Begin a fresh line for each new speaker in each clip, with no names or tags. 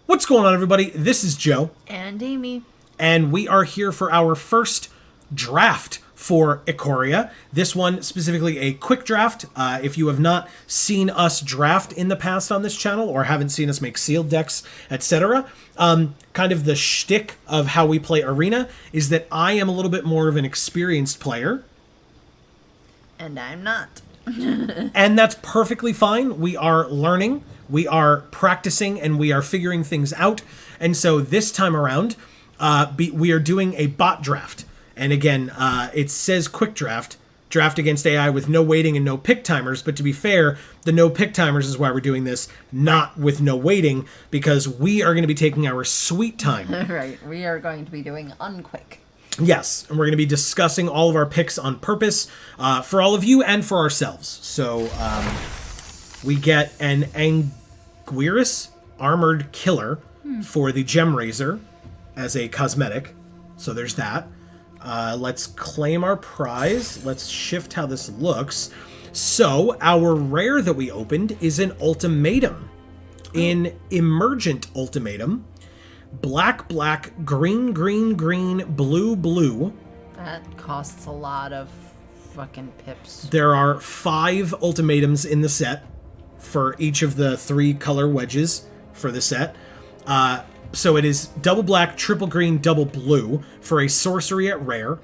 What's going on, everybody? This is Joe.
And Amy.
And we are here for our first draft for Ikoria. This one, specifically a quick draft. If you have not seen us draft in the past on this channel, or haven't seen us make sealed decks, etc., kind of the shtick of how we play Arena is that I am a little bit more of an experienced player.
And I'm not.
And that's perfectly fine. We are learning, we are practicing, and we are figuring things out. And so this time around, we are doing a bot draft. And again, it says quick draft against AI with no waiting and no pick timers. But to be fair, the no pick timers is why we're doing this, not with no waiting, because we are going to be taking our sweet time.
Right, we are going to be doing unquick.
Yes, and we're going to be discussing all of our picks on purpose for all of you and for ourselves. So we get an Anguirus Armored Killer for the Gem Razor as a cosmetic. So there's that. Let's claim our prize. Let's shift how this looks. So our rare that we opened is an Ultimatum. In Emergent Ultimatum, black, black, green, green, green, blue, blue.
That costs a lot of fucking pips.
There are 5 ultimatums in the set for each of the 3 color wedges for the set. So it is double black, triple green, double blue for a sorcery at rare.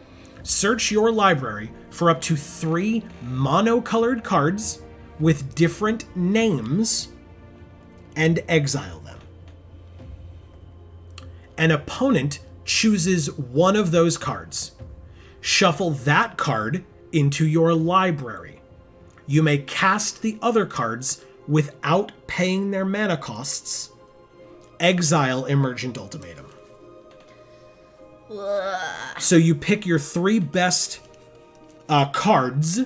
Search your library for up to 3 mono-colored cards with different names and exile them. An opponent chooses one of those cards. Shuffle that card into your library. You may cast the other cards without paying their mana costs. Exile Emergent Ultimatum.
Ugh.
So you pick your 3 best cards,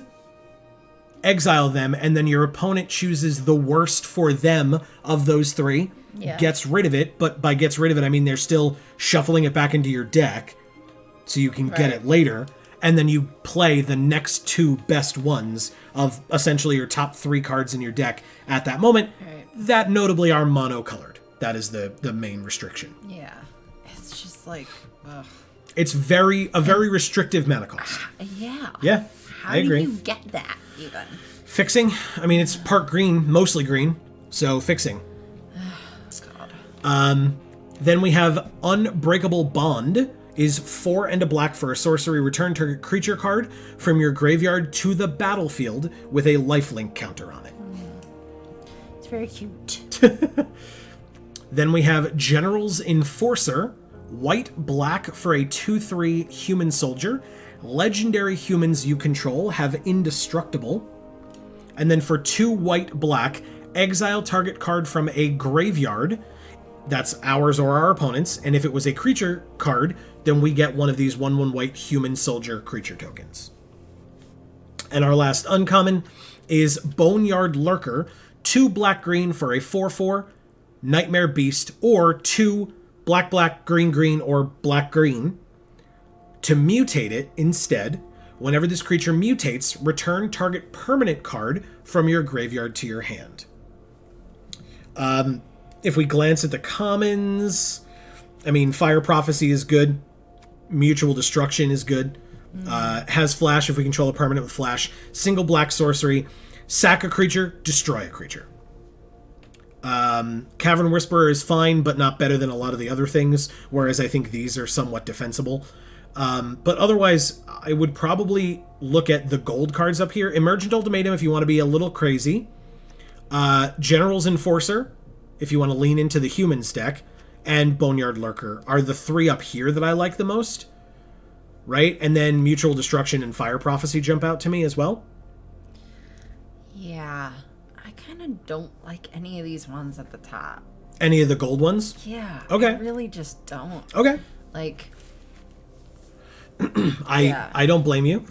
exile them, and then your opponent chooses the worst for them of those 3.
Yeah.
Gets rid of it, but by gets rid of it, I mean they're still shuffling it back into your deck so you can get it later, and then you play the next 2 best ones of essentially your top 3 cards in your deck at that moment, that notably are mono-colored. That is the main restriction.
Yeah. It's just like, ugh.
It's a very restrictive mana cost.
Yeah.
Yeah, I agree.
How do you get that, even?
Fixing, I mean, it's part green, mostly green, so fixing.
God.
Then we have Unbreakable Bond, is 4 and a black for a sorcery. Return target creature card from your graveyard to the battlefield with a lifelink counter on it.
It's very cute.
Then we have General's Enforcer, white black for a 2/3 human soldier. Legendary humans you control have indestructible. And then for 2 white black, exile target card from a graveyard. That's ours or our opponent's. And if it was a creature card, then we get one of these 1/1 white human soldier creature tokens. And our last uncommon is Boneyard Lurker, 2 black green for a 4/4 Nightmare Beast, or 2 black black green green or black green. To mutate it instead, whenever this creature mutates, return target permanent card from your graveyard to your hand. If we glance at the commons, I mean, Fire Prophecy is good. Mutual Destruction is good. Has flash if we control a permanent with flash. Single black sorcery. Sack a creature, destroy a creature. Cavern Whisperer is fine, but not better than a lot of the other things, whereas I think these are somewhat defensible. But otherwise, I would probably look at the gold cards up here. Emergent Ultimatum if you want to be a little crazy. General's Enforcer if you want to lean into the humans deck. And Boneyard Lurker are the 3 up here that I like the most. Right? And then Mutual Destruction and Fire Prophecy jump out to me as well.
Yeah. I kind of don't like any of these ones at the top.
Any of the gold ones?
Yeah.
Okay.
I really just don't.
Okay.
Like...
I don't blame you.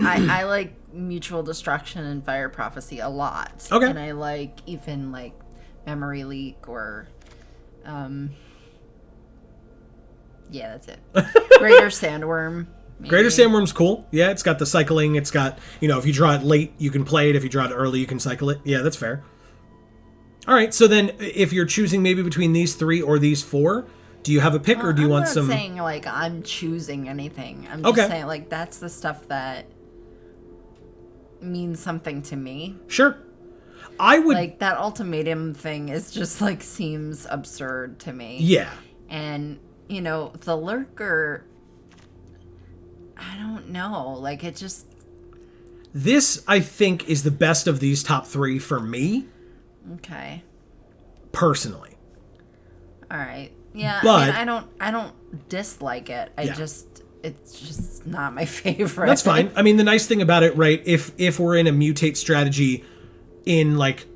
I like Mutual Destruction and Fire Prophecy a lot.
Okay.
And I like even like Memory Leak or yeah, that's it. Greater Sandworm. Maybe.
Greater Sandworm's cool. Yeah, it's got the cycling. It's got, if you draw it late, you can play it. If you draw it early, you can cycle it. Yeah, that's fair. All right, so then if you're choosing maybe between these 3 or these 4, do you have a pick or do you want some...
I'm not saying, like, I'm choosing anything. I'm just saying, like, that's the stuff that means something to me.
Sure. I would...
Like, that ultimatum thing is just, like, seems absurd to me.
Yeah.
And, you know, the lurker... I don't know. Like, it just...
This, I think, is the best of these top 3 for me.
Okay.
Personally.
All right. Yeah,
but,
I mean, I don't dislike it. It's just not my favorite.
That's fine. I mean, the nice thing about it, right, if we're in a mutate strategy in, like,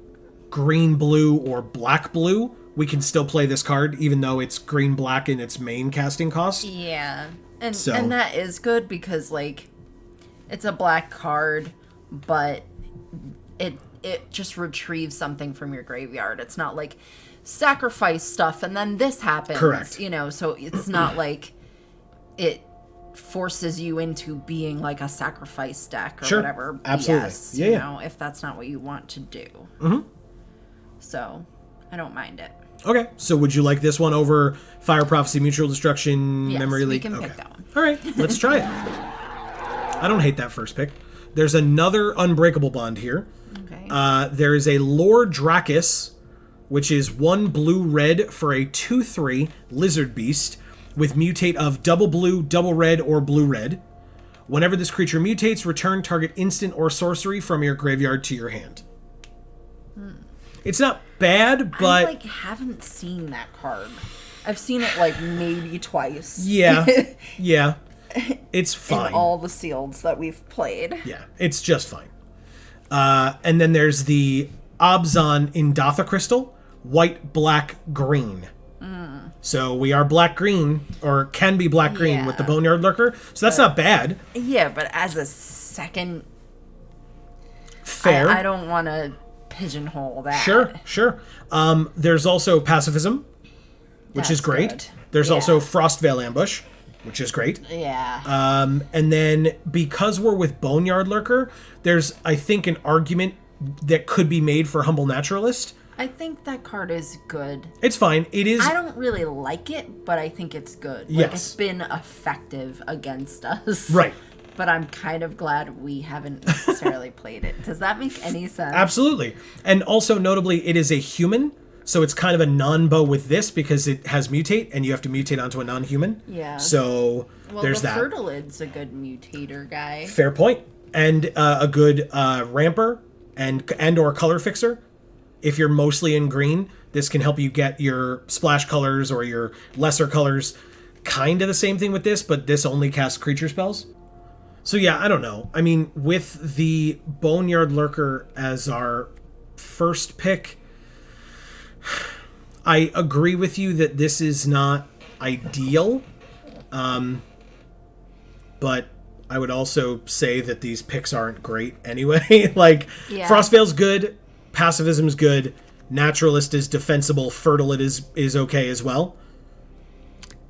green-blue or black-blue, we can still play this card, even though it's green-black in its main casting cost.
Yeah. And that is good because, like, it's a black card, but it just retrieves something from your graveyard. It's not like sacrifice stuff and then this happens.
Correct.
You know, so it's not like it forces you into being like a sacrifice deck or whatever.
Absolutely.
BS, you know, if that's not what you want to do. Mm-hmm. So I don't mind it.
Okay, so would you like this one over Fire Prophecy, Mutual Destruction,
yes,
Memory Leak?
We can pick that one.
All right, let's try it. I don't hate that first pick. There's another Unbreakable Bond here.
Okay.
There is a Lord Dracus, which is 1 blue-red for a 2/3 Lizard Beast with mutate of double blue, double red, or blue-red. Whenever this creature mutates, return target instant or sorcery from your graveyard to your hand. It's not bad, but...
I, like, haven't seen that card. I've seen it, like, maybe twice.
Yeah. Yeah. It's fine.
In all the sealeds that we've played.
Yeah, it's just fine. And then there's the Abzan Indatha Crystal, white, black, green. So we are black-green, or can be black-green with the Boneyard Lurker. So that's not bad.
Yeah, but as a second...
Fair.
I don't want to pigeonhole that.
Sure. There's also Pacifism, which is great.
Good.
There's also Frostveil Ambush, which is great.
Yeah.
And then because we're with Boneyard Lurker, there's, I think, an argument that could be made for Humble Naturalist.
I think that card is good.
It's fine. It is...
I don't really like it, but I think it's good. Like,
yes.
It's been effective against us.
Right.
But I'm kind of glad we haven't necessarily played it. Does that make any sense?
Absolutely. And also, notably, it is a human, so it's kind of a non-bow with this because it has mutate, and you have to mutate onto a non-human.
Yeah.
So, there's that.
Well, the Fertilid's a good mutator guy.
Fair point. And a good ramper and or color fixer. If you're mostly in green, this can help you get your splash colors or your lesser colors. Kind of the same thing with this, but this only casts creature spells. So yeah, I don't know. I mean, with the Boneyard Lurker as our first pick, I agree with you that this is not ideal. But I would also say that these picks aren't great anyway. Like, Frostveil's good, Pacifism's good, Naturalist is defensible, Fertilid is okay as well.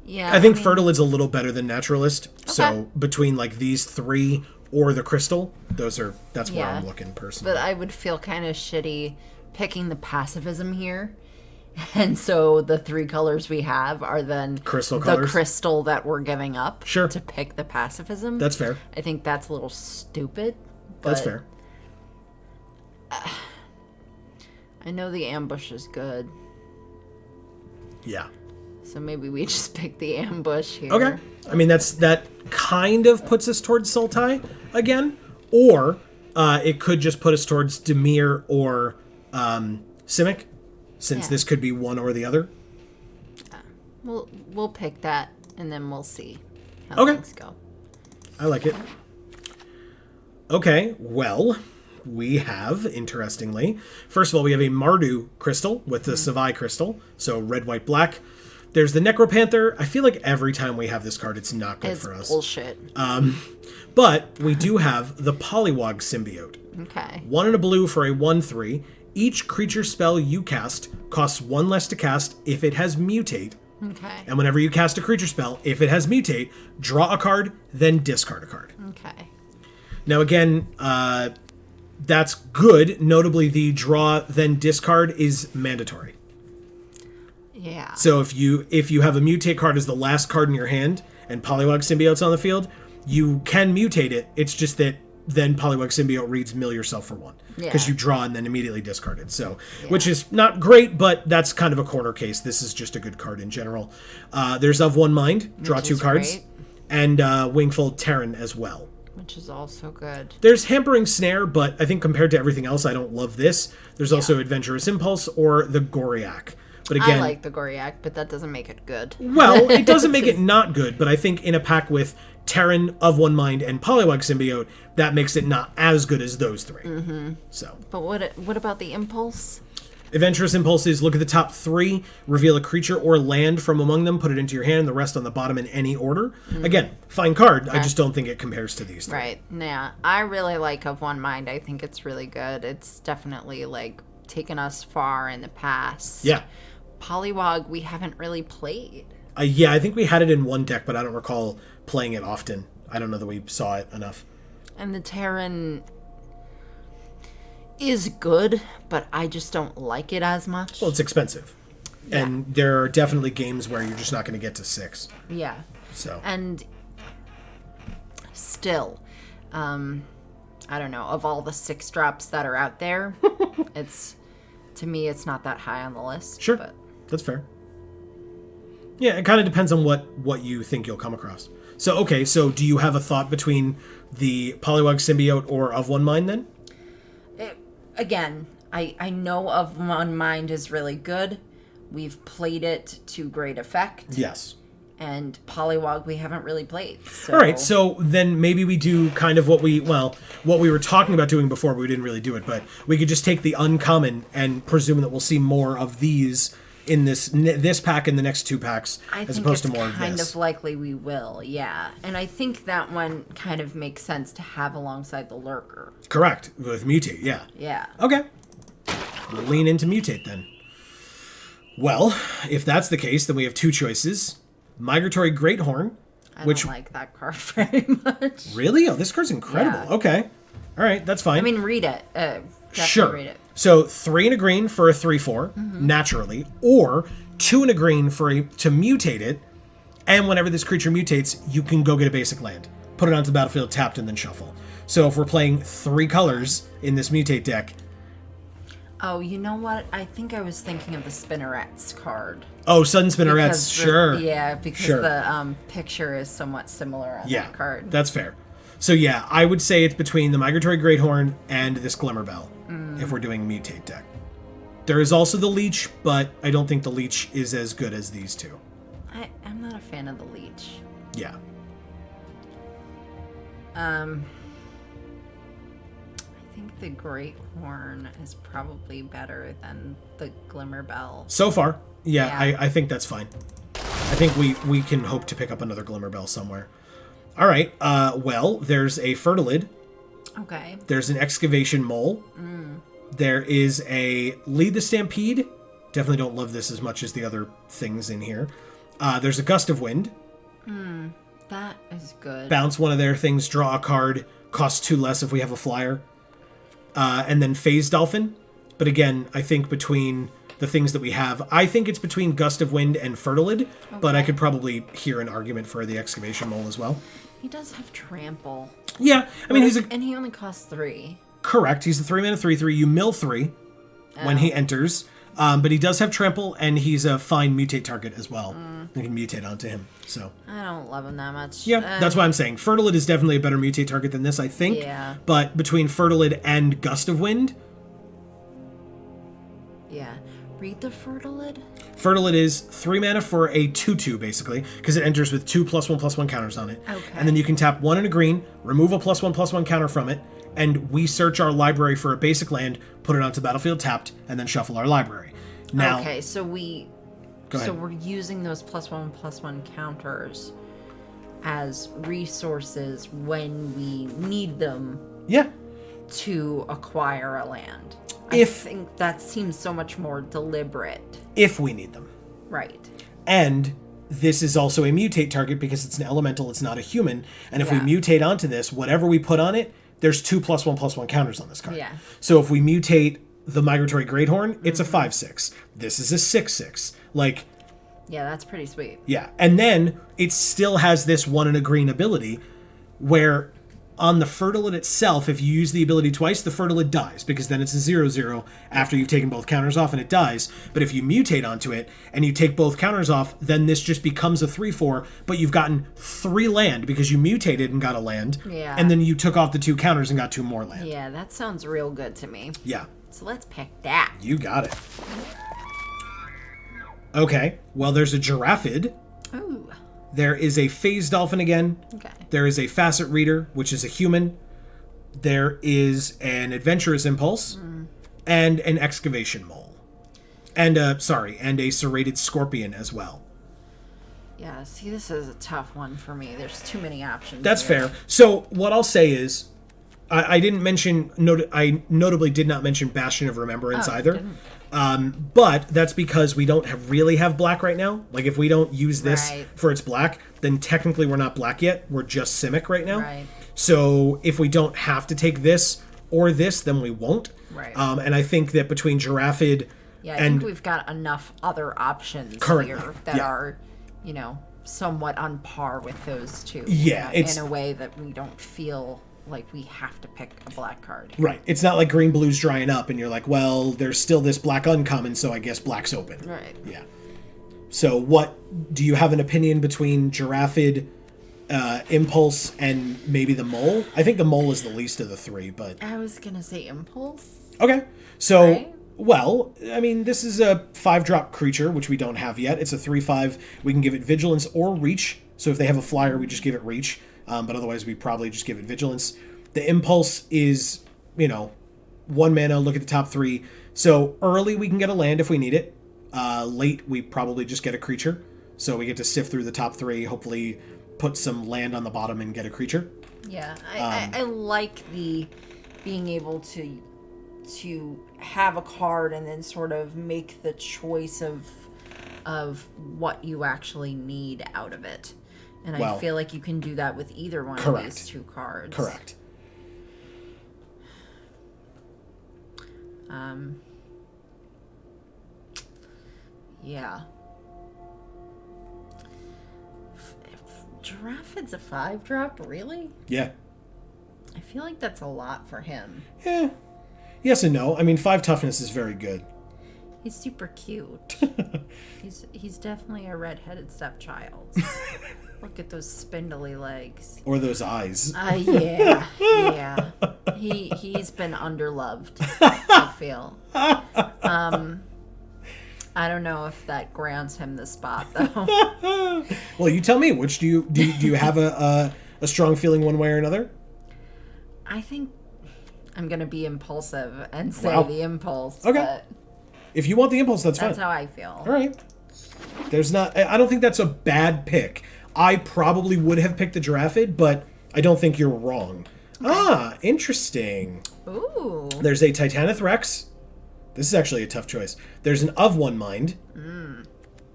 Yeah,
I think Fertilid's a little better than Naturalist. Okay. So between like these 3 or the Crystal, that's where I'm looking personally.
But I would feel kind of shitty picking the Pacifism here. And so the 3 colors we have are then
crystal
the
colors.
crystal that we're giving up
to
pick the Pacifism.
That's fair.
I think that's a little stupid. But
that's fair.
I know the ambush is good.
Yeah.
So maybe we just pick the ambush here.
Okay. I mean, that kind of puts us towards Sultai again. Or it could just put us towards Dimir or Simic, since this could be one or the other.
We'll pick that, and then we'll see how things go.
I like it. Okay, well, we have, interestingly, first of all, we have a Mardu crystal with the Savai crystal, so red, white, black. There's the Necropanther. I feel like every time we have this card, it's not good for us.
It's bullshit.
But we do have the Polywog Symbiote.
Okay.
1 and a blue for a 1/3. Each creature spell you cast costs 1 less to cast if it has mutate.
Okay.
And whenever you cast a creature spell, if it has mutate, draw a card, then discard a card.
Okay.
Now again, That's good. Notably, the draw then discard is mandatory.
Yeah.
So if you have a mutate card as the last card in your hand and Poliwag Symbiote's on the field, you can mutate it. It's just that then Poliwag Symbiote reads mill yourself for 1. Because you draw and then immediately discard it. So, which is not great, but that's kind of a corner case. This is just a good card in general. There's Of One Mind, draw 2 cards. Great. And Wingfold Terran as well.
Which is also good.
There's Hampering Snare, but I think compared to everything else, I don't love this. There's also Adventurous Impulse or the Goriak. But again,
I like the Goriak, but that doesn't make it good.
Well, it doesn't make it not good, but I think in a pack with Terran, Of One Mind, and Poliwag Symbiote, that makes it not as good as those 3. Mm-hmm. So.
But what about the Impulse?
Adventurous Impulse is look at the top 3, reveal a creature or land from among them, put it into your hand, and the rest on the bottom in any order. Mm-hmm. Again, fine card. Okay. I just don't think it compares to these 3.
Right. Yeah. I really like Of One Mind. I think it's really good. It's definitely, like, taken us far in the past.
Yeah.
Poliwag, we haven't really played.
Yeah, I think we had it in one deck, but I don't recall playing it often. I don't know that we saw it enough.
And the Terran is good, but I just don't like it as much.
Well, it's expensive. Yeah. And there are definitely games where you're just not going to get to 6.
Yeah.
So.
And still, I don't know, of all the 6-drops that are out there, to me, it's not that high on the list.
Sure.
But.
That's fair. Yeah, it kind of depends on what you think you'll come across. So, okay, so do you have a thought between the Poliwag Symbiote or Of One Mind then?
Again, I know Of One Mind is really good. We've played it to great effect.
Yes.
And Poliwag we haven't really played. So.
All right, so then maybe we do kind of what we were talking about doing before, but we didn't really do it. But we could just take the uncommon and presume that we'll see more of these in this pack and the next 2 packs, as opposed to more of this.
Kind of likely we will, yeah. And I think that one kind of makes sense to have alongside the Lurker.
Correct, with Mutate, yeah.
Yeah.
Okay. We'll lean into Mutate then. Well, if that's the case, then we have 2 choices. Migratory Greathorn.
I don't like that card very much.
Really? Oh, this card's incredible. Yeah. Okay. All right, that's fine.
I mean, read it.
Sure.
Read it.
So 3 and a green for a 3/4, naturally, or 2 and a green to mutate it, and whenever this creature mutates, you can go get a basic land, put it onto the battlefield, tapped, and then shuffle. So if we're playing 3 colors in this mutate deck...
Oh, you know what? I think I was thinking of the Spinnerets card.
Oh, Sudden Spinnerets, sure.
Yeah, because the picture is somewhat similar on that card.
That's fair. So yeah, I would say it's between the Migratory Greathorn and this Glimmerbell, if we're doing a mutate deck. There is also the Leech, but I don't think the Leech is as good as these 2.
I'm not a fan of the Leech.
Yeah.
I think the Greathorn is probably better than the Glimmerbell.
So far, yeah. I think that's fine. I think we can hope to pick up another Glimmerbell somewhere. All right. Well, there's a Fertilid.
Okay.
There's an Excavation Mole. There is a Lead the Stampede. Definitely don't love this as much as the other things in here. There's a Gust of Wind.
That is good.
Bounce one of their things, draw a card, costs 2 less if we have a flyer. And then Phase Dolphin. But again, I think between the things that we have, I think it's between Gust of Wind and Fertilid, but I could probably hear an argument for the Excavation Mole as well.
He does have Trample.
Yeah, I mean,
and he only costs 3.
Correct. He's a 3-mana 3/3. You mill 3 when he enters, but he does have Trample, and he's a fine mutate target as well. You can mutate onto him. So
I don't love him that much.
Yeah, that's why I'm saying Fertilid is definitely a better mutate target than this, I think.
Yeah.
But between Fertilid and Gust of Wind.
Yeah. Read the Fertilid.
Fertilid is 3 mana for a 2/2, basically, because it enters with 2 +1/+1 counters on it.
Okay.
And then you can tap 1 and a green, remove a +1/+1 counter from it, and we search our library for a basic land, put it onto the battlefield tapped, and then shuffle our library. Now,
okay, so we're using those +1/+1 counters as resources when we need them.
Yeah.
To acquire a land. I think that seems so much more deliberate.
If we need them.
Right.
And this is also a mutate target because it's an elemental, it's not a human. And if we mutate onto this, whatever we put on it, there's 2+1/+1 counters on this card.
Yeah.
So if we mutate the Migratory Greathorn, it's a 5/6. This is a 6/6. Like,
yeah, that's pretty sweet.
yeah. And then it still has this 1 and a green ability where on the Fertilid itself, if you use the ability twice, the Fertilid dies, because then it's a 0/0 after you've taken both counters off and it dies. But if you mutate onto it and you take both counters off, then this just becomes a 3/4, but you've gotten 3 land because you mutated and got a land.
Yeah.
And then you took off the 2 counters and got 2 more land.
Yeah, that sounds real good to me.
Yeah.
So let's pick that.
You got it. Okay, well, there's a Giraffid.
Ooh.
There is a Phase Dolphin again.
Okay.
There is a Facet Reader, which is a human. There is an Adventurous Impulse. And an Excavation Mole. And a Serrated Scorpion as well.
Yeah, see, this is a tough one for me. There's too many options.
That's
here.
fair. So what I'll say is, I didn't mention, I notably did not mention Bastion of Remembrance either. But that's because we don't really have black right now. Like, if we don't use this for its black, then technically we're not black yet. We're just Simic right now.
Right.
So if we don't have to take this or this, then we won't.
Right.
And I think that between Giraffid
I think we've got enough other options here that are, somewhat on par with those two.
Yeah.
In a way that we don't feel like we have to pick a black card.
Right. It's not like green blue's drying up and you're like, well, there's still this black uncommon, so I guess black's open.
Right.
Yeah. So do you have an opinion between Giraffid, Impulse, and maybe the Mole? I think the Mole is the least of the 3, but...
I was going to say Impulse.
Okay. So,
right?
Well, I mean, this is a 5-drop creature, which we don't have yet. It's a 3/5. We can give it Vigilance or Reach. So if they have a flyer, we just give it Reach. But otherwise, we probably just give it Vigilance. The Impulse is, 1 mana, look at the top 3. So early, we can get a land if we need it. Late, we probably just get a creature. So we get to sift through the top 3, hopefully put some land on the bottom and get a creature.
Yeah, I like the being able to have a card and then sort of make the choice of what you actually need out of it. And I feel like you can do that with either one of these 2 cards.
Correct.
Yeah. Giraffid's a 5-drop, really?
Yeah.
I feel like that's a lot for him.
Yeah. Yes and no. I mean, 5 toughness is very good.
He's super cute. He's definitely a redheaded stepchild. Look at those spindly legs.
Or those eyes.
Yeah. He's been underloved, I feel. I don't know if that grants him the spot, though.
Well, you tell me. Which do you have a strong feeling one way or another?
I think I'm gonna be impulsive and say the Impulse.
Okay.
But
if you want the Impulse, that's fine.
That's how I feel.
All right. I don't think that's a bad pick. I probably would have picked the Giraffid, but I don't think you're wrong. Okay. Interesting.
Ooh.
There's a Titanith Rex. This is actually a tough choice. There's an Of One Mind.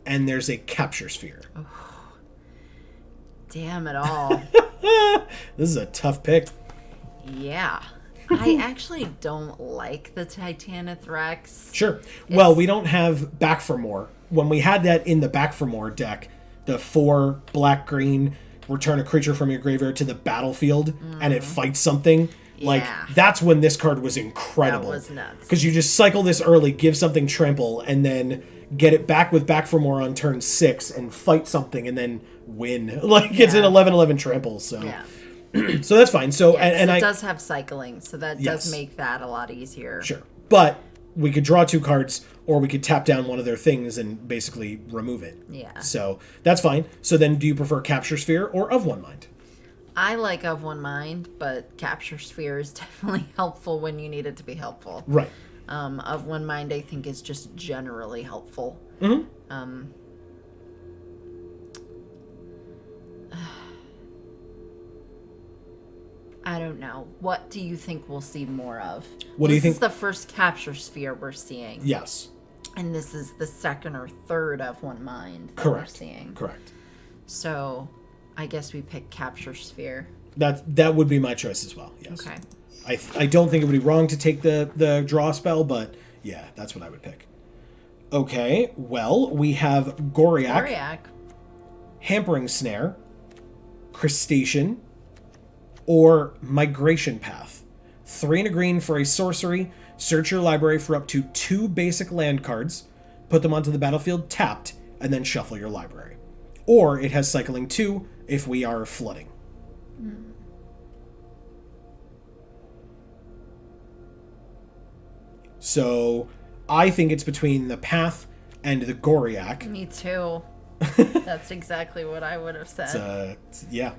And there's a Capture Sphere.
Oh. Damn it all.
This is a tough pick.
Yeah. I actually don't like the Titanith Rex.
Sure. Well, we don't have Back for More. When we had that in the Back for More deck, the 4 black-green, return a creature from your graveyard to the battlefield, and it fights something. Like, that's when this card was incredible.
That was nuts.
Because you just cycle this early, give something trample, and then get it back with Back for More on turn 6 and fight something and then win. Like, it's an 11/11 trample, so...
Yeah.
So that's fine. So and
it does have cycling, so that does make that a lot easier.
Sure. But we could draw 2 cards, or we could tap down one of their things and basically remove it.
Yeah.
So that's fine. So then do you prefer Capture Sphere or Of One Mind?
I like Of One Mind, but Capture Sphere is definitely helpful when you need it to be helpful.
Right.
Of One Mind, I think, is just generally helpful.
Mm-hmm.
I don't know. What do you think we'll see more of?
What do you think?
This is the first Capture Sphere we're seeing.
Yes.
And this is the second or third Of One Mind that we're seeing.
Correct.
So I guess we pick Capture Sphere.
That would be my choice as well. Yes.
Okay.
I don't think it would be wrong to take the draw spell, but yeah, that's what I would pick. Okay, well, we have Goriak. Hampering Snare, Crustacean, or Migration Path. 3 and a green for a sorcery. Search your library for up to 2 basic land cards, put them onto the battlefield tapped, and then shuffle your library. Or it has cycling 2 if we are flooding. So I think it's between the Path and the Goriak.
Me too. That's exactly what I would have said.
Yeah.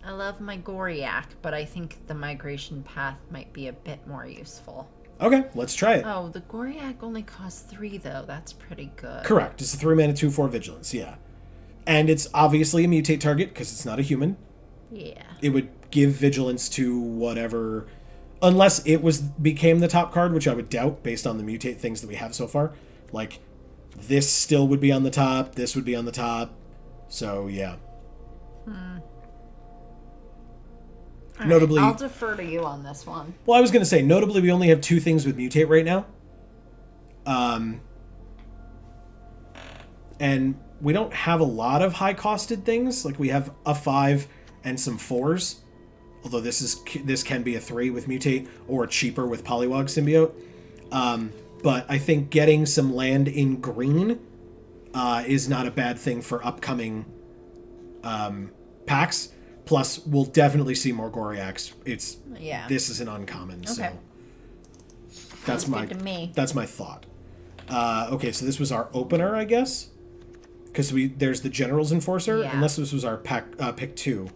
I love my Goriak, but I think the Migration Path might be a bit more useful.
Okay, let's try it.
Oh, the Goriak only costs 3, though. That's pretty good.
Correct. It's a 3-mana 2/4 Vigilance, yeah. And it's obviously a mutate target, because it's not a human.
Yeah.
It would give Vigilance to whatever... Unless it became the top card, which I would doubt, based on the mutate things that we have so far. Like, this still would be on the top, this would be on the top. So, yeah. Notably,
I'll defer to you on this one.
Well, I was going to say, notably, we only have 2 things with mutate right now. And we don't have a lot of high-costed things. Like, we have a 5 and some 4s. Although this can be a 3 with mutate, or cheaper with Polywog Symbiote. But I think getting some land in green is not a bad thing for upcoming packs. Plus, we'll definitely see more Goriaks. This is an uncommon, okay. So that's my thought. Okay, so this was our opener, I guess, because there's the General's Enforcer. Yeah. Unless this was our pick 2.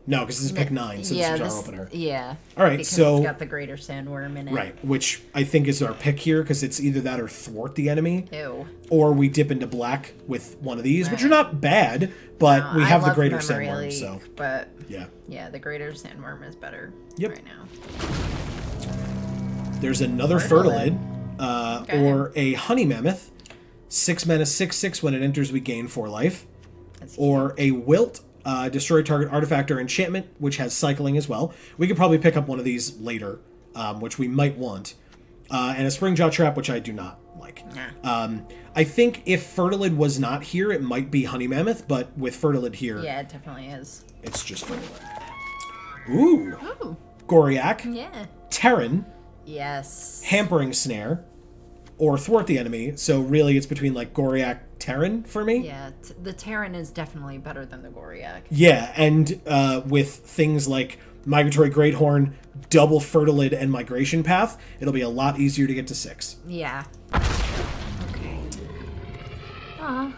No, because this is pick 9, so this is our opener.
Yeah.
All right, so
it's got the Greater Sandworm in it.
Right, which I think is our pick here, because it's either that or Thwart the Enemy.
Ew.
Or we dip into black with one of these, which are not bad, but we have the Greater Sandworm, so...
But,
yeah,
the Greater Sandworm is better right now.
There's another Fertilid, or a Honey Mammoth. 6 mana, 6/6. When it enters, we gain 4 life. Or a Wilt. Destroy target artifact or enchantment, which has cycling as well. We could probably pick up one of these later, which we might want. And a Springjaw Trap, which I do not like. I think if Fertilid was not here, it might be Honey Mammoth, but with Fertilid here...
Yeah, it definitely is.
It's just Fertilid. Ooh. Goriak.
Yeah.
Terran.
Yes.
Hampering Snare. Or Thwart the Enemy. So really it's between like Goriak, Terran for me.
Yeah, the Terran is definitely better than the Goriak.
Yeah, and with things like Migratory Greathorn, double Fertilid, and Migration Path, it'll be a lot easier to get to 6.
Yeah. Okay.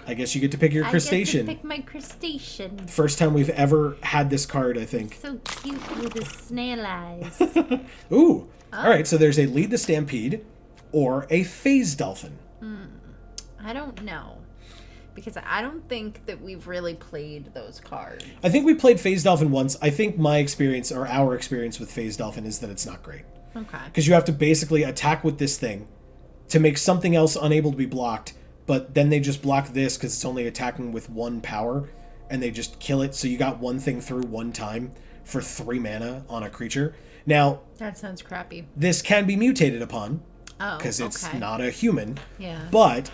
I guess you get to pick your Crustacean.
I get to pick my Crustacean.
First time we've ever had this card, I think.
So cute with his snail eyes.
Ooh. All right, so there's a Lead the Stampede or a Phase Dolphin.
I don't know. Because I don't think that we've really played those cards.
I think we played Phase Dolphin once. I think my experience, or our experience with Phase Dolphin, is that it's not great.
Okay.
Because you have to basically attack with this thing to make something else unable to be blocked, but then they just block this because it's only attacking with 1 power, and they just kill it, so you got one thing through 1 time for 3 mana on a creature. Now...
That sounds crappy.
This can be mutated upon, because it's not a human.
Yeah.
But...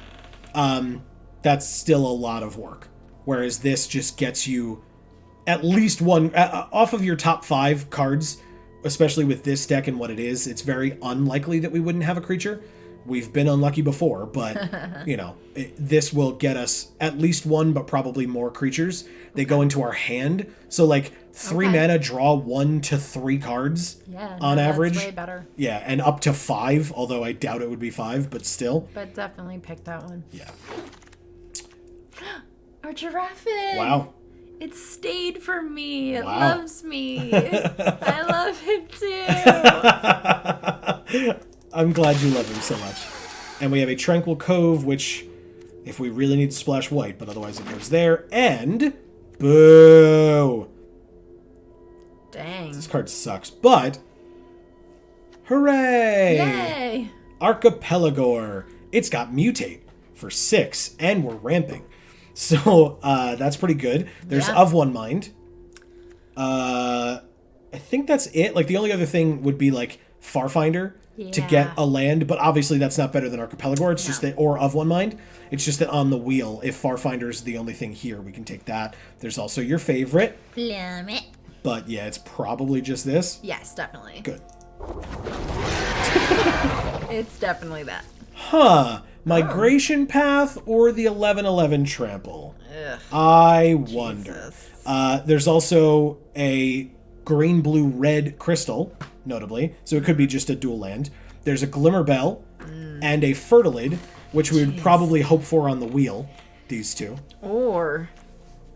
that's still a lot of work. Whereas this just gets you at least one... off of your top 5 cards, especially with this deck and what it is, it's very unlikely that we wouldn't have a creature. We've been unlucky before, but, this will get us at least 1, but probably more creatures. They go into our hand. So, like, 3 mana, draw 1 to 3 cards on average.
That's way better.
Yeah, and up to 5, although I doubt it would be 5, but still.
But definitely pick that one.
Yeah.
Our giraffe.
Wow.
It stayed for me. It
Wow.
loves me. I love him too.
I'm glad you love him so much. And we have a Tranquil Cove, which, if we really need to splash white, but otherwise it goes there. And... Boo!
Dang.
This card sucks, but... Hooray!
Yay!
Archipelagor. It's got Mutate for 6, and we're ramping. So, that's pretty good. There's Of One Mind. And I think that's it. Like, the only other thing would be, like, Farfinder to get a land, but obviously that's not better than Archipelagor. It's just that, or Of One Mind. It's just that on the wheel, if Farfinder's the only thing here, we can take that. There's also your favorite.
Plummet.
But yeah, it's probably just this.
Yes, definitely.
Good.
It's definitely that.
Huh. Migration Path or the 1111 Trample?
Ugh.
I wonder. There's also a green, blue, red crystal, notably. So it could be just a dual land. There's a Glimmerbell and a Fertilid, which we would probably hope for on the wheel. These two.
Or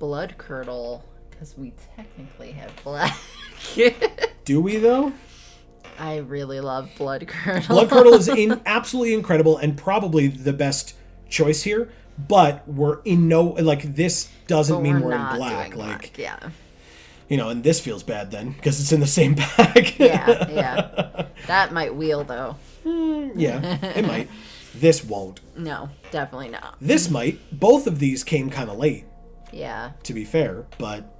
Blood Curdle, because we technically have black.
Do we, though?
I really love Blood Curdle.
Blood Curdle is absolutely incredible and probably the best choice here. But we're in no... Like, this doesn't mean we're in black. Like,
yeah.
You know, and this feels bad then, because it's in the same bag.
Yeah. That might wheel, though.
Yeah, it might. This won't.
No, definitely not.
This might. Both of these came kind of late.
Yeah.
To be fair, but...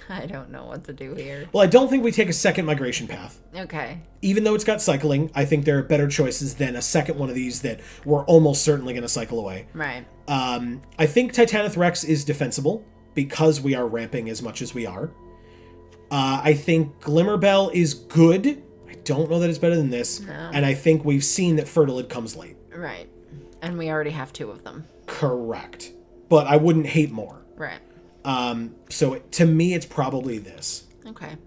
I don't know what to do here.
Well, I don't think we take a second Migration Path.
Okay.
Even though it's got cycling, I think there are better choices than a second one of these that we're almost certainly going to cycle away.
Right.
I think Titanith Rex is defensible because we are ramping as much as we are. I think Glimmerbell is good. I don't know that it's better than this.
No.
And I think we've seen that Fertilid comes late.
Right. And we already have 2 of them.
Correct. But I wouldn't hate more.
Right.
So to me, it's probably this.
Okay.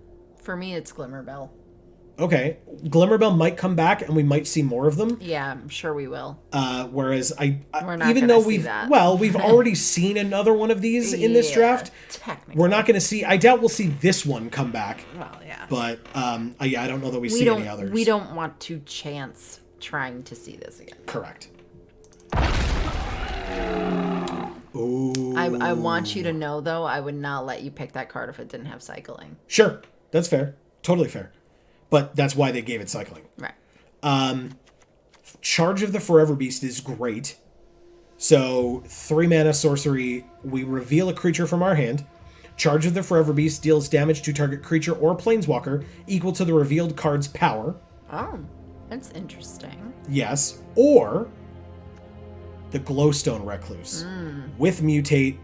For me, it's Glimmerbell.
Okay. Glimmerbell might come back and we might see more of them.
Yeah, I'm sure we will.
Whereas
We're not
even
gonna
though
see that.
we've already seen another one of these in this draft.
Technically.
We're not going to see, I doubt we'll see this one come back.
Well, yeah.
But, yeah, I don't know that we see any others.
We don't want to chance trying to see this again.
Correct. Ooh.
I want you to know, though, I would not let you pick that card if it didn't have cycling.
Sure. That's fair. Totally fair. But that's why they gave it cycling.
Right.
Charge of the Forever Beast is great. So, 3 mana sorcery, we reveal a creature from our hand. Charge of the Forever Beast deals damage to target creature or planeswalker equal to the revealed card's power.
Oh, that's interesting.
Yes. Or the Glowstone Recluse with Mutate,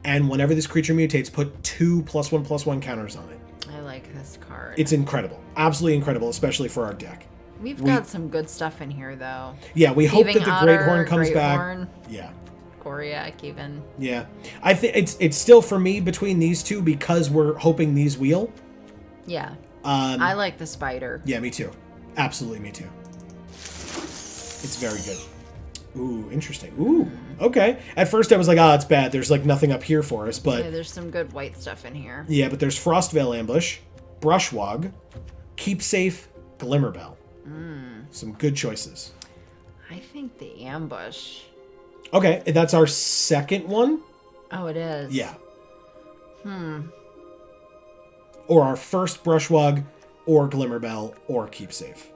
and whenever this creature mutates, put 2 +1/+1 counters on it.
I like this card.
It's incredible. Absolutely incredible, especially for our deck.
We've got some good stuff in here, though.
Yeah, we hope that the
Otter,
Great Horn comes back.
Horn,
Yeah.
Ikoria, even.
Yeah. I think it's still for me between these two because we're hoping these wheel.
Yeah. I like the spider.
Yeah, me too. Absolutely me too. It's very good. Ooh, interesting. Ooh, okay. At first I was like, it's bad. There's like nothing up here for us, but...
Yeah, there's some good white stuff in here.
Yeah, but there's Frostveil Ambush, Brushwog, Keep Safe, Glimmerbell. Some good choices.
I think the ambush.
Okay, that's our second one?
Oh, it is?
Yeah. Or our first Brushwog, or Glimmerbell, or Keep Safe.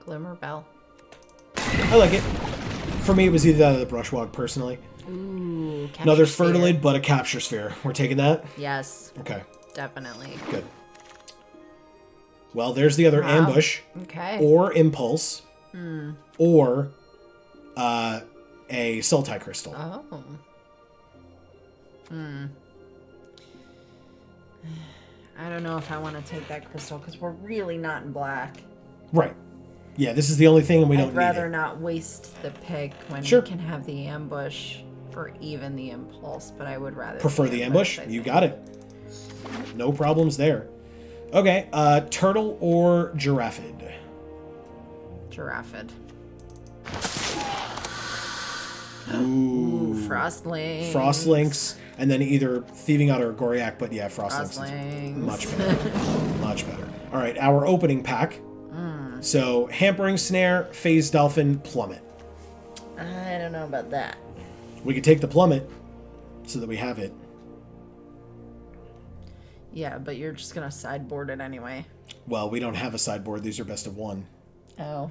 Glimmerbell.
I like it. For me, it was either that or the Brushwog, personally.
Ooh,
Another
Capture
Fertilid,
Sphere.
but a Capture Sphere. We're taking that?
Yes.
Okay,
Definitely.
good. Well, there's the other Ambush.
Okay.
Or Impulse. Or a Sultai Crystal.
Oh. I don't know if I want to take that crystal because we're really not in black.
Right. Yeah, this is the only thing and we don't
I'd
need
rather
it.
not waste the pick when
Sure.
we can have the ambush or even the impulse, but I would rather
Prefer the ambush?
I
You
think.
got it. No problems there. Okay, Turtle or Giraffid?
Giraffid.
Ooh.
Frostlings.
Frostlinks, and then either Thieving Otter or Goriac, but yeah, Frostlinks
Frostlings.
is much better. Much better. All right, our opening pack. So, Hampering Snare, Phase Dolphin, Plummet.
I don't know about that.
We could take the Plummet so that we have it.
Yeah, but you're just going to sideboard it anyway.
Well, we don't have a sideboard. These are best of one.
Oh.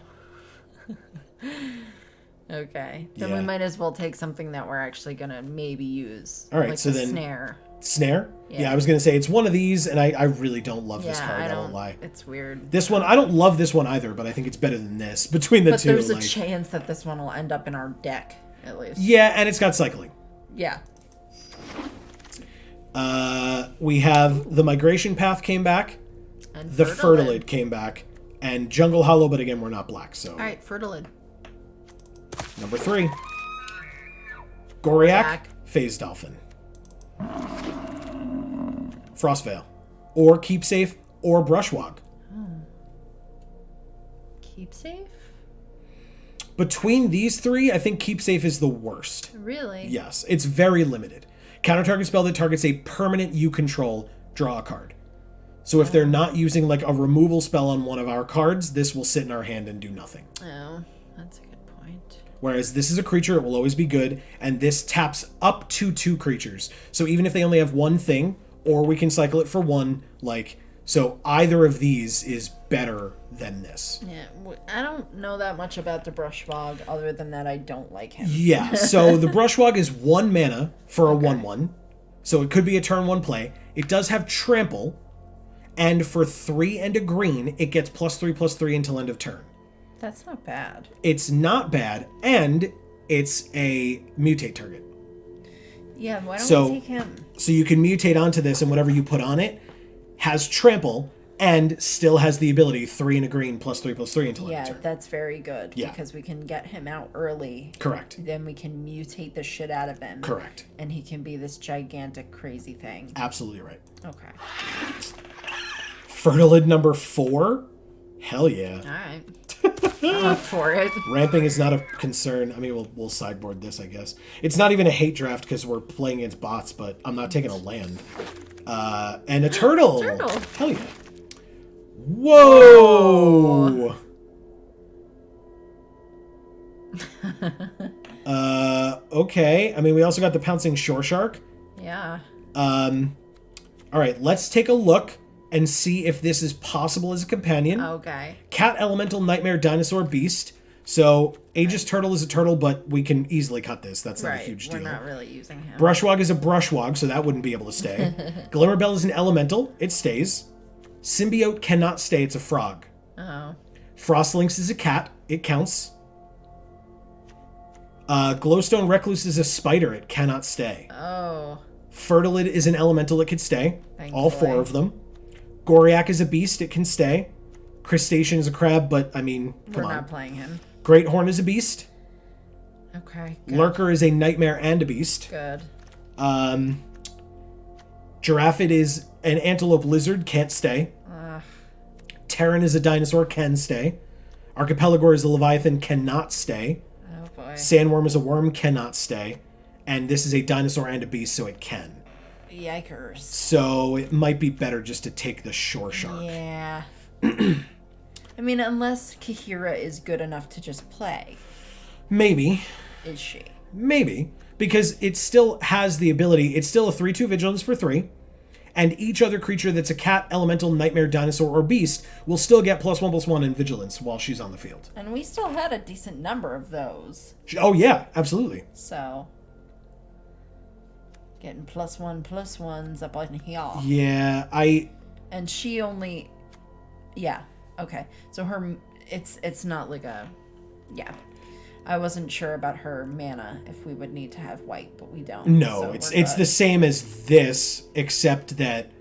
Okay. Then we might as well take something that we're actually going to maybe use.
All right,
like
so
the
then...
Snare.
Snare? Yeah, I was going to say it's one of these, and I really don't love this card, I won't lie.
It's weird.
This one, I don't love this one either, but I think it's better than this between the two.
But there's a chance that this one will end up in our deck, at least.
Yeah, and it's got cycling.
Yeah.
We have the Migration Path came back,
And
the Fertilid came back, and Jungle Hollow, but again, we're not black, so...
Alright, Fertilid.
Number 3. Goriak, Phase Dolphin. Frostveil. Or Keep Safe, or Brushwog.
Keep Safe?
Between these three, I think Keep Safe is the worst.
Really?
Yes, it's very limited. Counter target spell that targets a permanent you control, draw a card. So if they're not using like a removal spell on one of our cards, this will sit in our hand and do nothing.
Oh, that's a good point.
Whereas this is a creature, it will always be good, and this taps up to 2 creatures. So even if they only have one thing, or we can cycle it for 1, like, so either of these is better than this.
Yeah, I don't know that much about the Brushwog, other than that I don't like him.
Yeah, so the Brushwog is 1 mana for a 1/1, so it could be a turn 1 play. It does have Trample, and for 3 and a green, it gets +3/+3 until end of turn.
That's not bad.
It's not bad, and it's a mutate target.
Yeah, why don't we take him?
So you can mutate onto this, and whatever you put on it has Trample, and still has the ability 3 and a green +3/+3 until end of turn.
Yeah, that's very good.
Yeah.
Because we can get him out early.
Correct.
Then we can mutate the shit out of him.
Correct.
And he can be this gigantic, crazy thing.
Absolutely right.
Okay.
Fertilid number 4? Hell yeah.
Alright. I'm up for it.
Ramping is not a concern. I mean, we'll sideboard this, I guess. It's not even a hate draft because we're playing against bots, but I'm not taking a land. And a turtle.
Turtle.
Hell yeah. Whoa. Okay. I mean, we also got the Pouncing Shore Shark.
Yeah.
All right, let's take a look and see if this is possible as a companion.
Okay.
Cat, Elemental, Nightmare, Dinosaur, Beast. So, Aegis Turtle is a turtle, but we can easily cut this. That's not a huge deal.
We're not really using him.
Brushwog is a Brushwog, so that wouldn't be able to stay. Glimmerbell is an Elemental. It stays. Symbiote cannot stay. It's a frog.
Oh.
Frostlynx is a cat. It counts. Glowstone Recluse is a spider. It cannot stay.
Oh.
Fertilid is an elemental. It could stay.
Thankfully.
All 4 of them. Goriak is a beast. It can stay. Crustacean is a crab, but, I mean, come on.
We're not playing him.
Great Horn is a beast.
Okay, good.
Lurker is a nightmare and a beast.
Good.
Giraffid is an antelope lizard. Can't stay. Terran is a dinosaur. Can stay. Archipelagore is a leviathan. Cannot stay.
Oh, boy.
Sandworm is a worm. Cannot stay. And this is a dinosaur and a beast, so it can.
Yikers.
So it might be better just to take the Shore Shark.
Yeah. I mean, unless Kahira is good enough to just play.
Maybe.
Is she?
Maybe. Because it still has the ability. It's still a 3/2 vigilance for 3. And each other creature that's a cat, elemental, nightmare, dinosaur, or beast will still get +1/+1 in vigilance while she's on the field.
And we still had a decent number of those.
Oh, yeah. Absolutely.
So... getting +1/+1s up on here.
Yeah,
And she only... Yeah. Okay. So her... It's not like a... Yeah. I wasn't sure about her mana, if we would need to have white, but we don't.
No,
so
it's the same as this, except that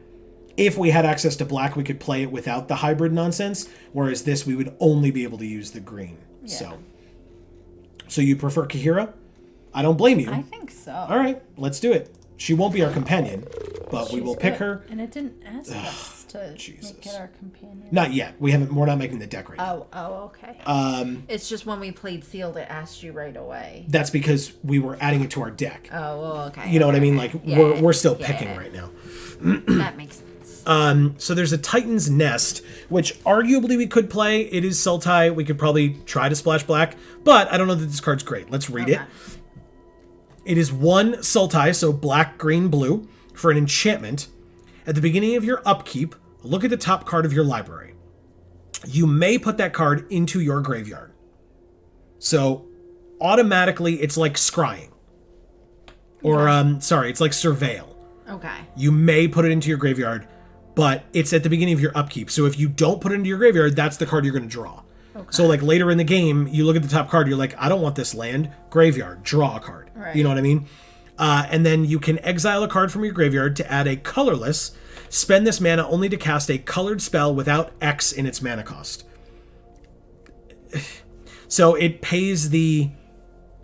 if we had access to black, we could play it without the hybrid nonsense, whereas this, we would only be able to use the green. Yeah. So you prefer Kahira? I don't blame you.
I think so.
All right, let's do it. She won't be our companion, but we will pick her.
And it didn't ask us to make it our companion.
Not yet. We're not making the deck right now.
Oh, okay. It's just when we played Sealed, it asked you right away.
That's because we were adding it to our deck.
Oh, well, okay.
You know what I mean? Like, we're still picking right now.
That makes sense.
So there's a Titan's Nest, which arguably we could play. It is Sultai. We could probably try to splash black, but I don't know that this card's great. Let's read it. It is 1 Sultai, so black, green, blue, for an enchantment. At the beginning of your upkeep, look at the top card of your library. You may put that card into your graveyard. So automatically, it's like scrying. Or, it's like surveil.
Okay.
You may put it into your graveyard, but it's at the beginning of your upkeep. So if you don't put it into your graveyard, that's the card you're going to draw. Okay. So like later in the game, you look at the top card, you're like, I don't want this land. Graveyard, draw a card.
Right.
You know what I mean? And then you can exile a card from your graveyard to add a colorless. Spend this mana only to cast a colored spell without X in its mana cost. So it pays the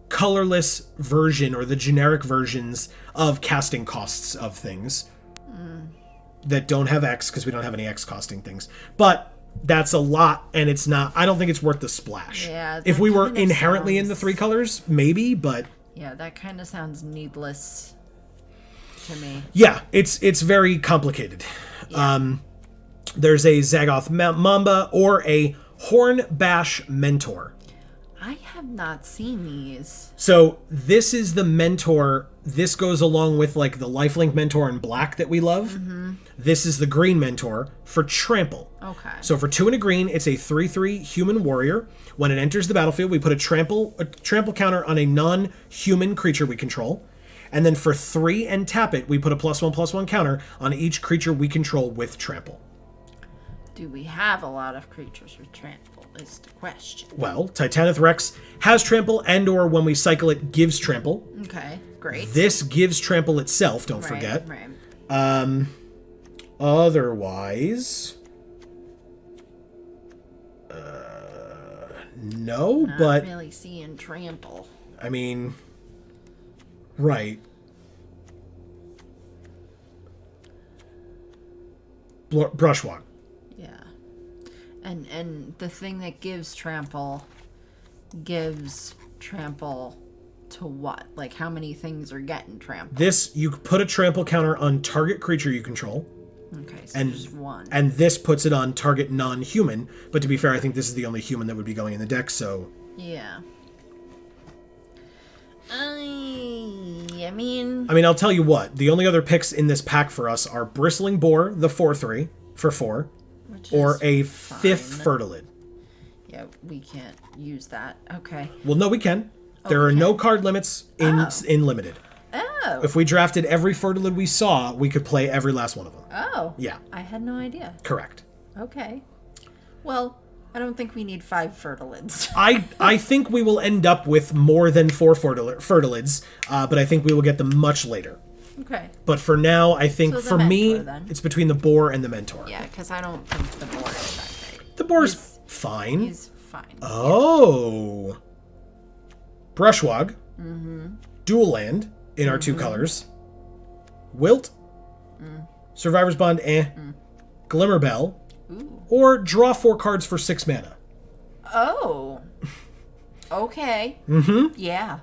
colorless version or the generic versions of casting costs of things that don't have X, because we don't have any X costing things. But that's a lot, and it's not, I don't think it's worth the splash.
Yeah,
if we were inherently in the 3 colors, maybe, but
yeah, that kind of sounds needless to me.
Yeah, it's very complicated.
Yeah.
There's a Zagoth Mamba or a Hornbash Mentor.
I have not seen these.
So this is the mentor. This goes along with like the lifelink mentor in black that we love. Mm-hmm. This is the green mentor for trample.
Okay.
So for 2 and a green, it's a 3/3 human warrior. When it enters the battlefield, we put a trample counter on a non-human creature we control. And then for 3 and tap it, we put a +1/+1 counter on each creature we control with trample.
Do we have a lot of creatures with trample is the question.
Well, Titanith Rex has trample, and or when we cycle it, gives trample.
Okay, great.
This gives trample itself, don't forget.
Right.
Otherwise... no,
Not
but...
really seeing trample.
I mean... Right. Brushwalk.
Yeah. And the thing that gives trample to what? Like, how many things are getting trampled?
This, you put a trample counter on target creature you control.
Okay, so just one.
And this puts it on target non-human. But to be fair, I think this is the only human that would be going in the deck, so...
Yeah. I mean,
I'll tell you what. The only other picks in this pack for us are Bristling Boar, the 4/3, for 4. Or a 5th Fertilid.
Yeah, we can't use that. Okay.
Well, no, we can. There are no card limits in Limited.
Oh.
If we drafted every Fertilid we saw, we could play every last one of them.
Oh.
Yeah.
I had no idea.
Correct.
Okay. Well, I don't think we need 5 Fertilids.
I think we will end up with more than 4 Fertilids, but I think we will get them much later.
Okay.
But for now, I think
So
for
Mentor,
me,
then.
It's between the Boar and the Mentor.
Yeah, because I don't think the Boar is that great.
The Boar's fine.
He's fine.
Oh. Brushwog. Dual land in our 2 colors. Wilt. Survivor's Bond, Glimmerbell.
Ooh.
Or draw 4 cards for 6 mana.
Oh. Okay. Yeah.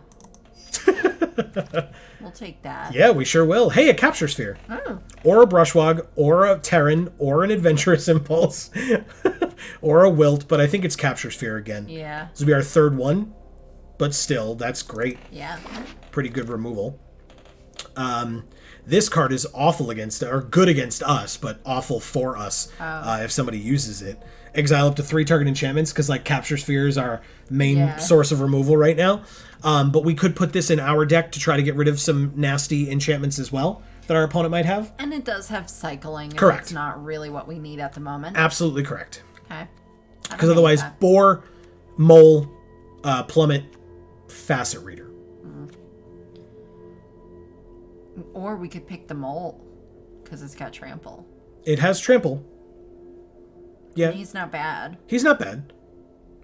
We'll take that.
Yeah, we sure will. Hey, a Capture Sphere.
Oh.
Or a Brushwog, or a Terran, or an Adventurous Impulse, or a Wilt, but I think it's Capture Sphere again.
Yeah.
This will be our 3rd one, but still, that's great.
Yeah.
Pretty good removal. This card is awful against, or good against us, but awful for us if somebody uses it. Exile up to 3 target enchantments, because like Capture Sphere is our main source of removal right now. But we could put this in our deck to try to get rid of some nasty enchantments as well that our opponent might have.
And it does have cycling.
Correct.
It's not really what we need at the moment.
Absolutely correct.
Okay.
Because otherwise, Boar, Mole, Plummet, Facet Reader.
Or we could pick the Mole, because it's got trample.
It has trample. Yeah.
And he's not bad.
He's not bad.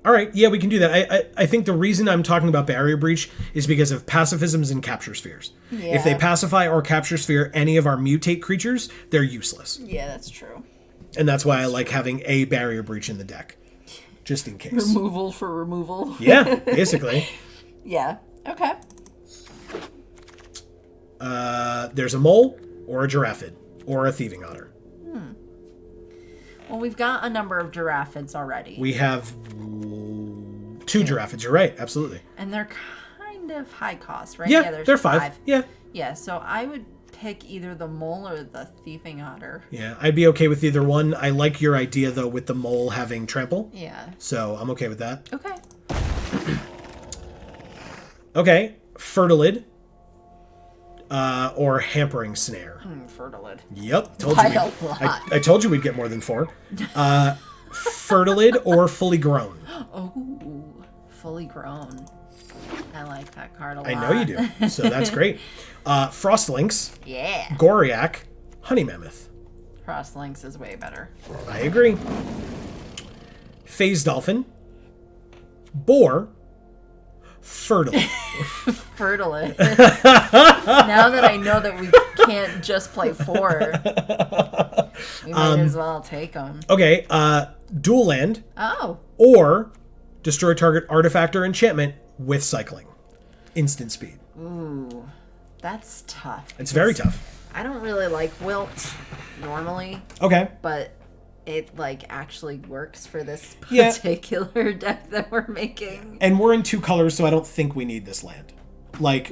All right, yeah, we can do that. I think the reason I'm talking about Barrier Breach is because of pacifisms and Capture Spheres.
Yeah.
If they pacify or Capture Sphere any of our mutate creatures, they're useless.
Yeah, that's true.
And that's why I like having a Barrier Breach in the deck. Just in case.
Removal for removal.
Yeah, basically.
Yeah, okay.
There's a Mole, or a Giraffid, or a Thieving Otter.
Well, we've got a number of Giraffids already.
We have 2 Giraffids, you're right, absolutely.
And they're kind of high cost, right?
Yeah,
there's
they're 5. Yeah.
Yeah, so I would pick either the Mole or the Thieving Otter.
Yeah, I'd be okay with either one. I like your idea, though, with the Mole having trample.
Yeah.
So I'm okay with that.
Okay.
Okay. Fertilid. Or Hampering Snare.
Fertilid.
Yep.
I
told you we'd get more than 4. Fertilid or Fully Grown.
Oh, Fully Grown. I like that card a lot.
I know you do. So that's great. Frostlynx.
Yeah.
Goriac. Honey Mammoth.
Frostlynx is way better.
I agree. Phase Dolphin. Boar. Fertilid.
Fertilid. Now that I know that we can't just play 4, we might as well take them.
Okay, Dual Land.
Oh.
Or destroy target artifact or enchantment with cycling. Instant speed.
Ooh, that's tough.
It's very tough.
I don't really like Wilt normally.
Okay.
But it actually works for this particular deck that we're making.
And we're in 2 colors, so I don't think we need this land.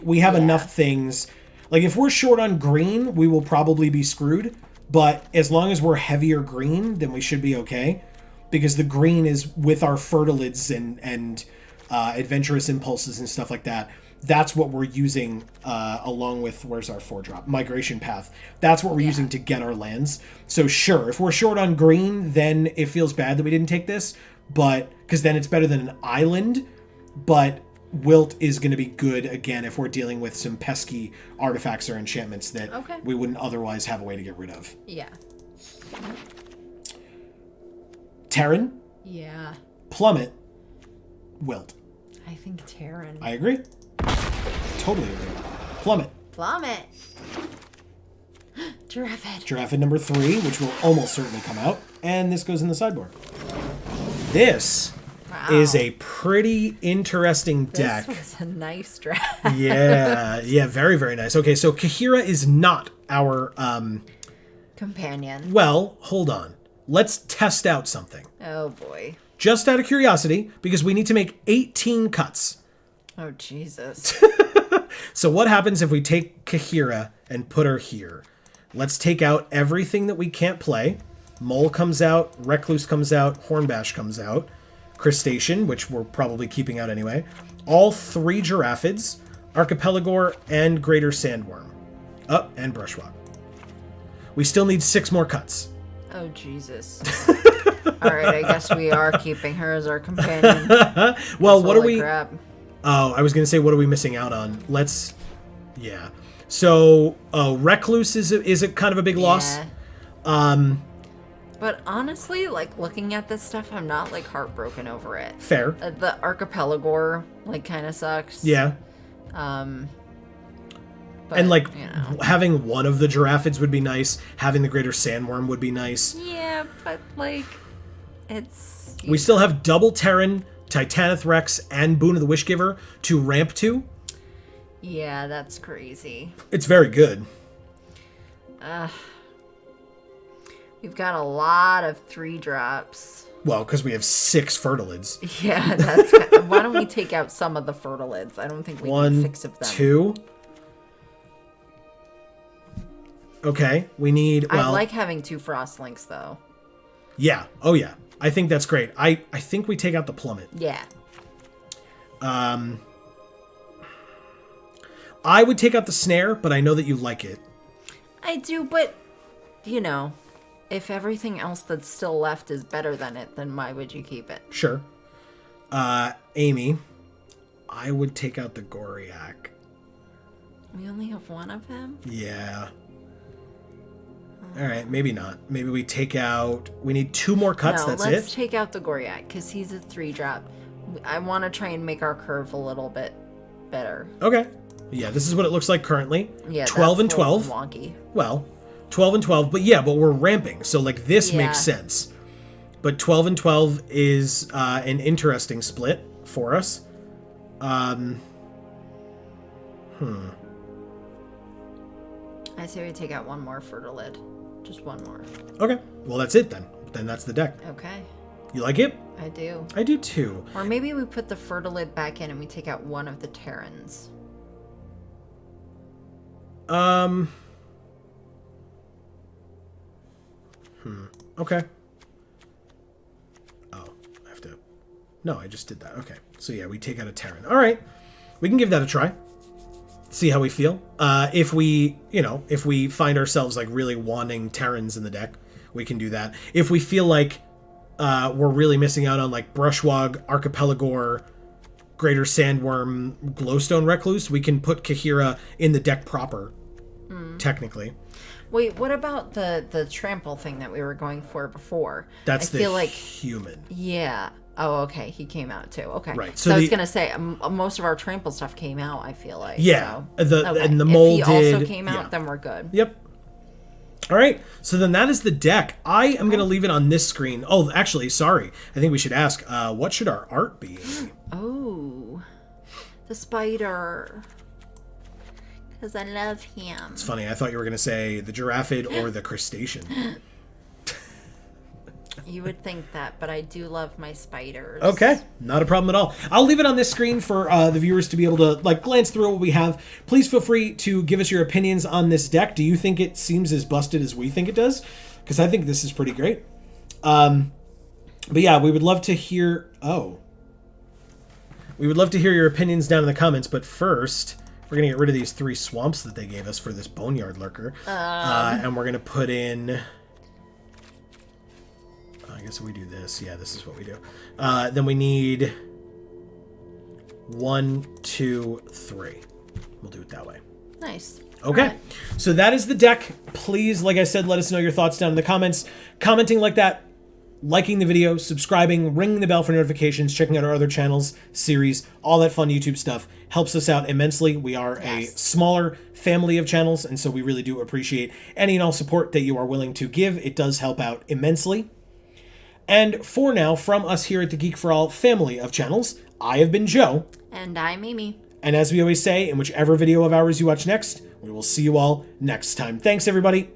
We have enough things. If we're short on green, we will probably be screwed. But as long as we're heavier green, then we should be okay. Because the green is with our Fertilids and Adventurous Impulses and stuff like that. That's what we're using along with, where's our 4-drop? Migration Path. That's what we're using to get our lands. So sure, if we're short on green, then it feels bad that we didn't take this. But, because then it's better than an island. But Wilt is going to be good, again, if we're dealing with some pesky artifacts or enchantments that we wouldn't otherwise have a way to get rid of.
Yeah.
Terran.
Yeah.
Plummet. Wilt.
I think Terran.
I agree. Totally agree. Plummet. Giraffid number 3, which will almost certainly come out. And this goes in the sideboard. This is a pretty interesting deck.
This was a nice draft.
Yeah, very, very nice. Okay, so Kahira is not our...
companion.
Well, hold on. Let's test out something.
Oh, boy.
Just out of curiosity, because we need to make 18 cuts.
Oh, Jesus.
So what happens if we take Kahira and put her here? Let's take out everything that we can't play. Mole comes out, Recluse comes out, Hornbash comes out, Crustacean, which we're probably keeping out anyway, all 3 Giraffids, Archipelagore, and Greater Sandworm. Oh, and Brushwalk. We still need 6 more cuts.
Oh, Jesus. All right, I guess we are keeping her as our companion.
Well, what are we...
Crap.
Oh, I was going to say, what are we missing out on? Let's... Yeah. So, Recluse is a kind of a big loss.
But honestly, looking at this stuff, I'm not, heartbroken over it.
Fair.
The Archipelagore, kind of sucks.
Yeah.
But,
and, having one of the Giraffids would be nice. Having the Greater Sandworm would be nice.
Yeah, but, it's...
We still have double Terran, Titanith Rex, and Boon of the Wishgiver to ramp to.
Yeah, that's crazy.
It's very good.
We've got a lot of 3-drops.
Well, because we have 6 Fertilids.
Yeah, that's... Why don't we take out some of the Fertilids? I don't think we need 6 of them.
2. Okay, we need... Well,
I like having 2 Frostlynx, though.
Yeah. Oh, yeah. I think that's great. I think we take out the Plummet.
Yeah.
I would take out the Snare, but I know that you like it.
I do, but, if everything else that's still left is better than it, then why would you keep it?
Sure. Amy, I would take out the Goriac.
We only have 1 of them?
Yeah. All right, maybe not. Maybe we take out... We need 2 more cuts, that's it?
Let's take out the Goriac, because he's a 3-drop. I want to try and make our curve a little bit better.
Okay. Yeah, this is what it looks like currently.
Yeah,
12 and 12.
Wonky.
Well, 12 and 12, but we're ramping, so this makes sense. But 12 and 12 is an interesting split for us.
I say we take out 1 more Fertilid. Just 1 more.
Okay. Well, that's it then. Then that's the deck.
Okay.
You like it?
I do.
I do too.
Or maybe we put the Fertilid back in and we take out 1 of the Terrans.
Okay. Oh, I have to... No, I just did that. Okay. So yeah, we take out a Terran. All right. we can give that a try. See how we feel. If we find ourselves like really wanting Terrans in the deck, we can do that. If we feel like we're really missing out on like Brushwog, Archipelagore, Greater Sandworm, Glowstone Recluse, we can put Kahira in the deck proper, technically.
Wait, what about the trample thing that we were going for before?
That's I feel like human.
Yeah. Oh, okay. He came out too. Okay.
Right.
So I was gonna say most of our trample stuff came out. I feel like.
Yeah.
So.
And the mold
if he also came out, then we're good.
Yep. All right. So then that is the deck. I am gonna leave it on this screen. Oh, actually, sorry. I think we should ask. What should our art be?
Oh, the spider. Because I love him.
It's funny. I thought you were gonna say the giraffid or the crustacean.
You would think that, but I do love my spiders.
Okay, not a problem at all. I'll leave it on this screen for the viewers to be able to like glance through what we have. Please feel free to give us your opinions on this deck. Do you think it seems as busted as we think it does? Because I think this is pretty great. But yeah, we would love to hear... We would love to hear your opinions down in the comments, but first... We're going to get rid of these 3 swamps that they gave us for this Boneyard Lurker. And we're going to put in... I guess we do this. Yeah, this is what we do. Then we need 1, 2, 3. We'll do it that way.
Nice.
Okay. Right. So that is the deck. Please, like I said, let us know your thoughts down in the comments. Commenting like that, liking the video, subscribing, ringing the bell for notifications, checking out our other channels, series, all that fun YouTube stuff helps us out immensely. We are a smaller family of channels, and so we really do appreciate any and all support that you are willing to give. It does help out immensely. And for now, from us here at the Geek for All family of channels, I have been Joe.
And I'm Amy.
And as we always say, in whichever video of ours you watch next, we will see you all next time. Thanks, everybody.